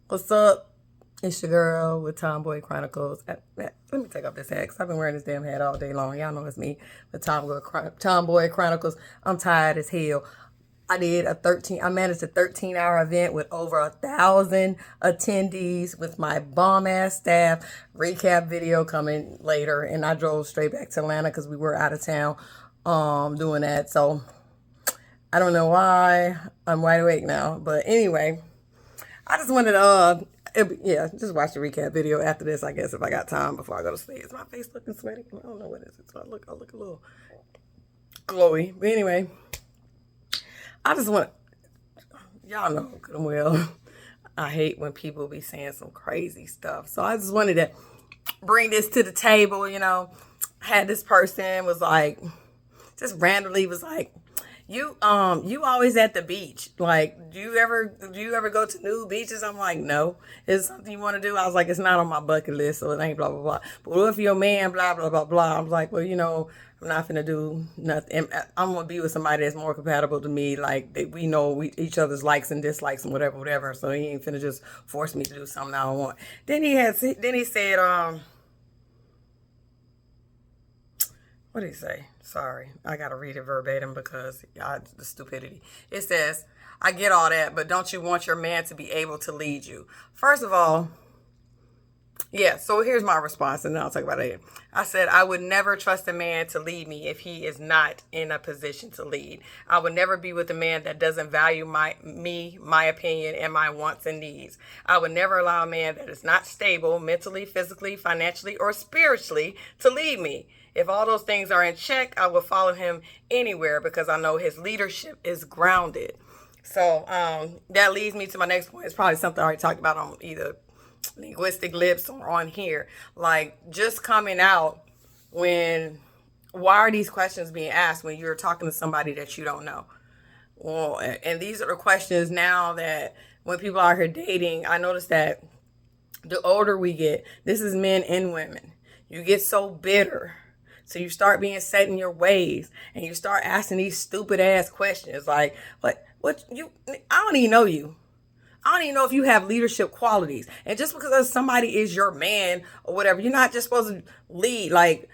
What's up? It's your girl with Tomboy Chronicles. Let me take off this hat because I've been wearing this damn hat all day long. Y'all know it's me, the Tomboy Chronicles. I'm tired as hell. I managed a 13-hour event with over 1,000 attendees with my bomb ass staff. Recap video coming later, and I drove straight back to Atlanta because we were out of town doing that. So I don't know why I'm wide awake now, but anyway. I just wanted to, just watch the recap video after this, I guess, if I got time before I go to sleep. Is my face looking sweaty? I don't know what it is. So I look a little glowy. But anyway, I just want, y'all know good and well, I hate when people be saying some crazy stuff. So I just wanted to bring this to the table, Had this person was like, just randomly was like, you always at the beach. Like, do you ever go to new beaches? I'm like, no. Is it something you want to do? I was like, it's not on my bucket list, so it ain't blah, blah, blah. But what if your man, blah, blah, blah, blah? I was like, well, I'm not finna do nothing. I'm gonna be with somebody that's more compatible to me. Like, we know each other's likes and dislikes and whatever. So he ain't finna just force me to do something I don't want. Then he said, what did he say? Sorry, I gotta read it verbatim because the stupidity. It says, I get all that, but don't you want your man to be able to lead you? First of all, yeah, so here's my response, and then I'll talk about it. I said, I would never trust a man to lead me if he is not in a position to lead. I would never be with a man that doesn't value my opinion, and my wants and needs. I would never allow a man that is not stable mentally, physically, financially, or spiritually to lead me. If all those things are in check, I will follow him anywhere because I know his leadership is grounded. So that leads me to my next point. It's probably something I already talked about on either Linguistic Lips or on here. Like, just coming out why are these questions being asked when you're talking to somebody that you don't know? Well, and these are the questions now that when people are here dating, I notice that the older we get, this is men and women, you get so bitter. So you start being set in your ways and you start asking these stupid ass questions like, I don't even know you. I don't even know if you have leadership qualities. And just because somebody is your man or whatever, you're not just supposed to lead. Like,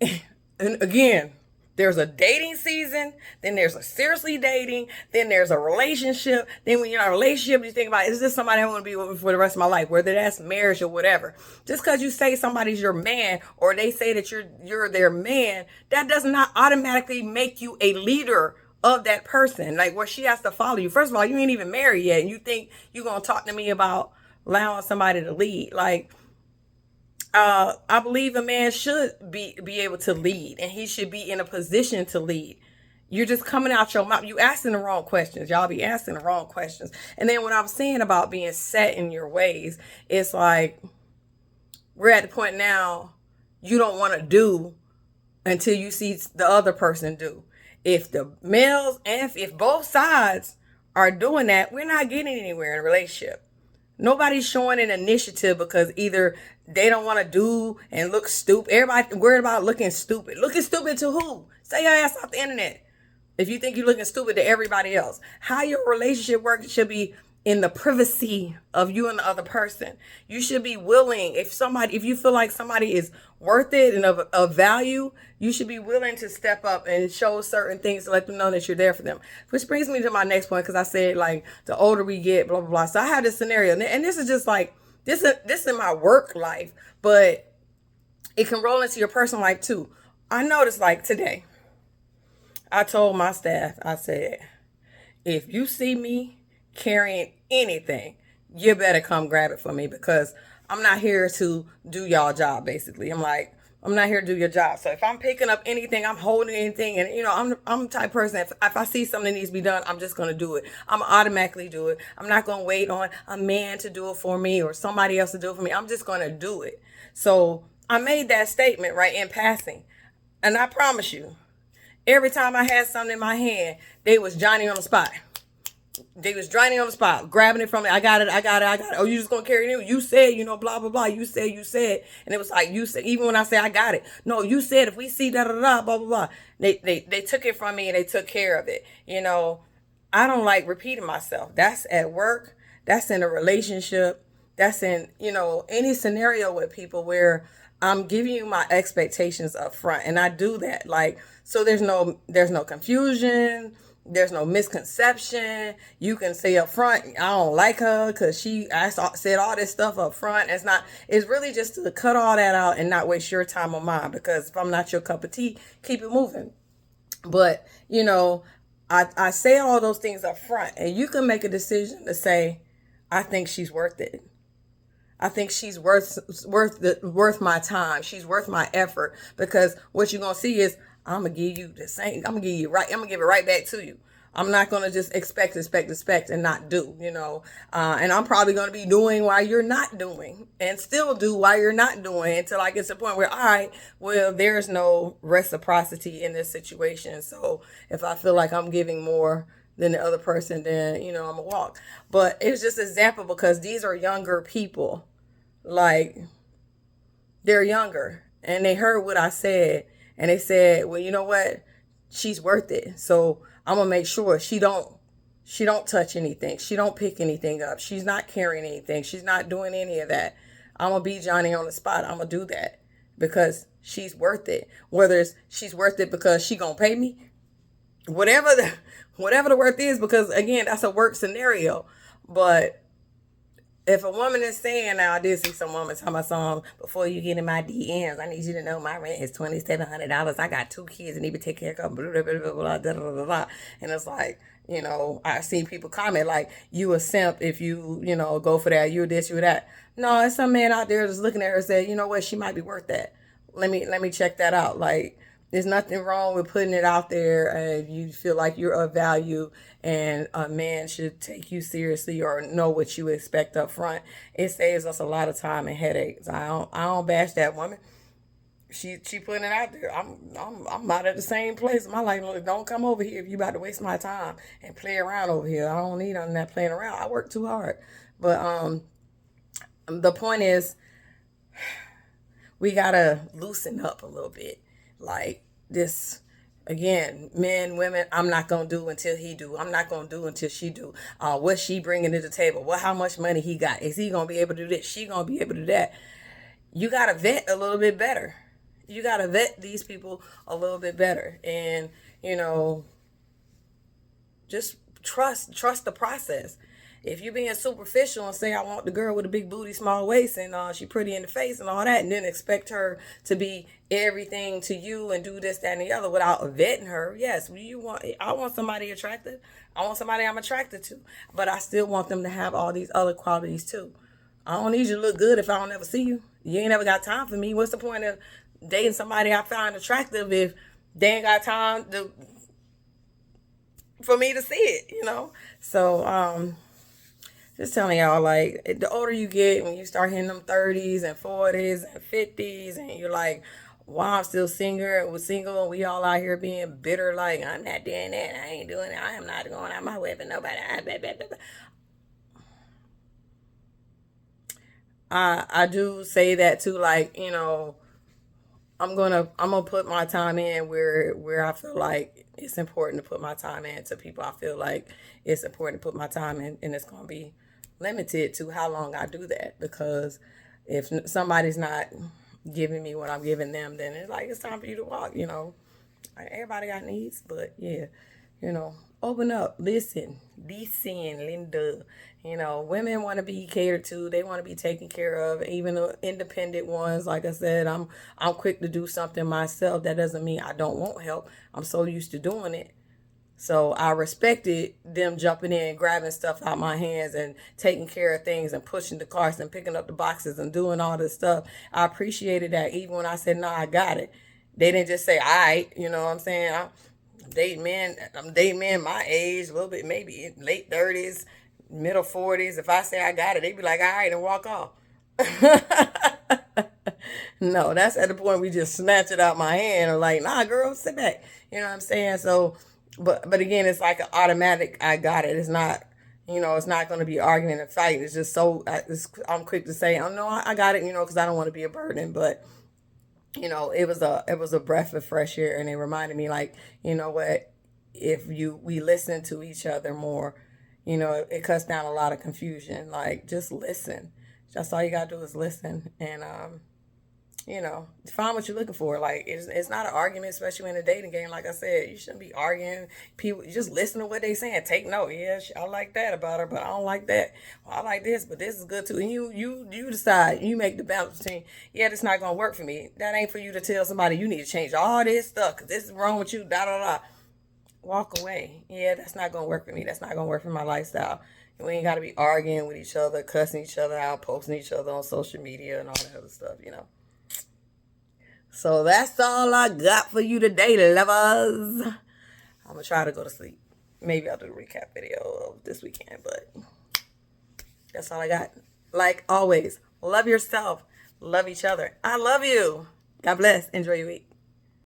and again, there's a dating season, then there's a seriously dating, then there's a relationship. Then when you're in a relationship, you think about, is this somebody I want to be with for the rest of my life? Whether that's marriage or whatever. Just because you say somebody's your man or they say that you're their man, that does not automatically make you a leader of that person. Like, where she has to follow you. First of all, you ain't even married yet, and you think you're going to talk to me about allowing somebody to lead. Like, I believe a man should be able to lead, and he should be in a position to lead. You're just coming out your mouth. You asking the wrong questions. Y'all be asking the wrong questions. And then what I'm saying about being set in your ways, it's like we're at the point now you don't want to do until you see the other person do. If the males and if both sides are doing that, we're not getting anywhere in a relationship. Nobody's showing an initiative because either they don't want to do and look stupid. Everybody worried about looking stupid. Looking stupid to who? Say your ass off the internet. If you think you're looking stupid to everybody else. How your relationship works should be in the privacy of you and the other person. You should be willing, if you feel like somebody is worth it and of value, you should be willing to step up and show certain things to let them know that you're there for them. Which brings me to my next point, because I said, like, the older we get, blah, blah, blah. So I have this scenario, and this is just like, this is my work life, but it can roll into your personal life too. I noticed, like, today, I told my staff, I said, if you see me carrying anything, you better come grab it for me, because I'm not here to do y'all job, basically. I'm not here to do your job. So if I'm picking up anything, I'm holding anything, and I'm the type of person, if I see something that needs to be done, I'm just going to do it. I'm automatically do it. I'm not going to wait on a man to do it for me or somebody else to do it for me. I'm just going to do it. So I made that statement right in passing. And I promise you, every time I had something in my hand, they was Johnny on the spot. They was Johnny on the spot, grabbing it from me. I got it. Oh, you just gonna carry it? You said, blah, blah, blah. You said. And it was like, you said, even when I say I got it. No, you said, if we see da, da, da, blah, blah, blah. They took it from me and they took care of it. I don't like repeating myself. That's at work. That's in a relationship. That's in, any scenario with people where I'm giving you my expectations up front. And I do that. Like, so there's no confusion. There's no misconception. You can say up front, I don't like her because said all this stuff up front. It's really just to cut all that out and not waste your time or mine. Because if I'm not your cup of tea, keep it moving. But, I say all those things up front, and you can make a decision to say, I think she's worth it. I think she's worth my time. She's worth my effort, because what you're gonna see is I'm gonna give you the same. I'm gonna give you right. I'm gonna give it right back to you. I'm not gonna just expect, and not do. And I'm probably gonna be doing while you're not doing, and still do while you're not doing, until I get to the point where, all right, well, there's no reciprocity in this situation. So if I feel like I'm giving more than the other person, then I'm gonna walk. But it's just an example, because these are younger people. Like, they're younger, and they heard what I said, and they said, well, you know what? She's worth it. So I'm gonna make sure she don't touch anything. She don't pick anything up. She's not carrying anything. She's not doing any of that. I'm gonna be Johnny on the spot. I'm gonna do that because she's worth it. Whether she's worth it because she gonna pay me, whatever the worth is, because again, that's a work scenario. But if a woman is saying, now I did see some woman tell my song, before you get in my DMs, I need you to know my rent is $2,700. I got 2 kids and need to take care of them, blah, blah, blah, blah, blah, blah, blah, blah. And it's like, I see people comment like, you a simp if you, go for that, you this, you that. No, it's some man out there just looking at her and say, you know what, she might be worth that. Let me check that out. Like, there's nothing wrong with putting it out there if you feel like you're of value and a man should take you seriously or know what you expect up front. It saves us a lot of time and headaches. I don't bash that woman. She putting it out there. I'm out at the same place. My life, look, don't come over here if you about to waste my time and play around over here. I don't need none of that playing around. I work too hard. But the point is, we gotta loosen up a little bit. Like this, again, men, women, I'm not going to do until he do. I'm not going to do until she do. What's she bringing to the table? Well, how much money he got? Is he going to be able to do this? She going to be able to do that? You got to vet a little bit better. You got to vet these people a little bit better. And, just trust the process. If you're being superficial and say, I want the girl with a big booty, small waist, and she pretty in the face and all that, and then expect her to be everything to you and do this, that, and the other without vetting her, yes, I want somebody attractive. I want somebody I'm attracted to. But I still want them to have all these other qualities too. I don't need you to look good if I don't ever see you. You ain't never got time for me. What's the point of dating somebody I find attractive if they ain't got time for me to see it, So, just telling y'all, like, the older you get, when you start hitting them 30s and 40s and 50s, and you're like, wow, I'm still single, and we all out here being bitter, like, I'm not doing that, I ain't doing it, I am not going out my way for nobody. I do say that too, like, I'm gonna put my time in where I feel like it's important to put my time in to people I feel like it's important to put my time in, and it's gonna be limited to how long I do that, because if somebody's not giving me what I'm giving them, then it's time for you to walk. Everybody got needs, but yeah, open up, listen, Linda. Women want to be catered to. They want to be taken care of. Even the independent ones, like I said, I'm quick to do something myself. That doesn't mean I don't want help. I'm so used to doing it. So I respected them jumping in, grabbing stuff out my hands and taking care of things and pushing the carts and picking up the boxes and doing all this stuff. I appreciated that. Even when I said, no, I got it. They didn't just say, all right, you know what I'm saying? I'm dating men my age, a little bit, maybe late 30s, middle 40s. If I say I got it, they be like, all right, and walk off. No, that's at the point we just snatch it out my hand and like, nah, girl, sit back. You know what I'm saying? So, but again, it's like an automatic, I got it. It's not, it's not going to be arguing and fighting. It's just so, I'm quick to say, oh no, I got it, because I don't want to be a burden. But, it was a breath of fresh air, and it reminded me, like, you know what, if we listen to each other more, You know, it cuts down a lot of confusion. Like, just listen. That's all you gotta do is listen, and you know, find what you're looking for. Like, it's not an argument, especially in a dating game. Like I said, you shouldn't be arguing. People, just listen to what they saying. Take note. Yeah, I like that about her, but I don't like that. Well, I like this, but this is good too. And you decide. You make the balance between, yeah, this not gonna work for me. That ain't for you to tell somebody you need to change all this stuff because this is wrong with you. Da da da. Walk away. Yeah, that's not gonna work for me. That's not gonna work for my lifestyle. And we ain't gotta be arguing with each other, cussing each other out, posting each other on social media and all that other stuff. You know. So that's all I got for you today, lovers. I'm going to try to go to sleep. Maybe I'll do a recap video of this weekend, but that's all I got. Like always, love yourself. Love each other. I love you. God bless. Enjoy your week.